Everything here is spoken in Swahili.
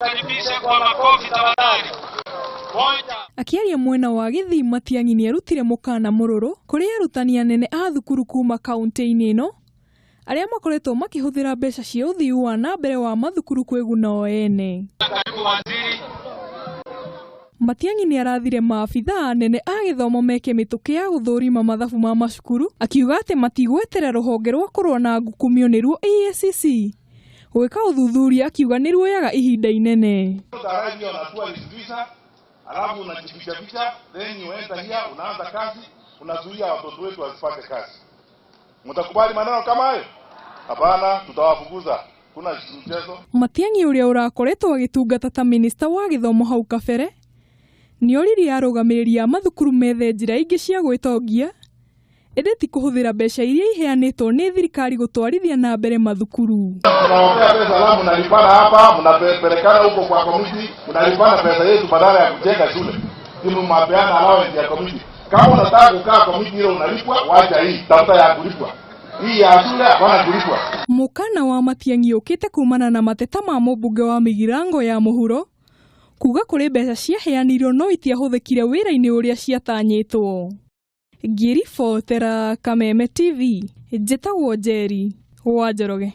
Karibisha kwa makofi tafadhali. Akiaria mwena wa Githii, Matiang'i ni arutire mukana mururu kuri arutani anene a thukuru kuma kaunti-ini ino aria makoretwo makihuthira mbeca cia uthii wa na mbere wa mathukuru kwiguna o ene. Matiang'i ni arathire maabitha anene a githomo meke mituki ya guthurima mathabu ma macukuru, akiuga ati matigweterera ruhonge rwa kurwa na ngukumio niruo EACC gwika uthuthuria, akiuga niruoyaga ihinda inene. Alafu unajificha then you enter here, unaanza kazi, unazuia watoto wetu wasipate kazi. Mtakubali maneno kama hayo? Hapana, tutawafukuza. Kuna mchezo. Matiang'i uria urakoretwo agitungata ta minista wa githomo hau kabere ni oriri arugamiria mathukuru methe njira ingi cia gwitongia ende ti kuhuthira mbeca iria iheanitwo ni thirikari gutwarithia na mbere mathukuru. Tunaongea pesa alafu mnalipana hapa, mnapelekana huko kwa komiti, mnalipana pesa yetu badala ya kujenga shule. Timu mapeana allowance ya komiti. Kama unataka kukaa komiti ile unalipwa, wacha hii, tafuta ya kulipwa. Hii ya shule hapana kulipwa. Mukana wa Matiang'i ukite kumana na mateta ma mubunge wa Migirango ya muhuro kuga kuri mbeca ciaheanirwo no itiahuthikire wira-ini uria ciatanyitwo. Ngiribotera Kameme TV, njĩtagwo Njeri wa Njoroge.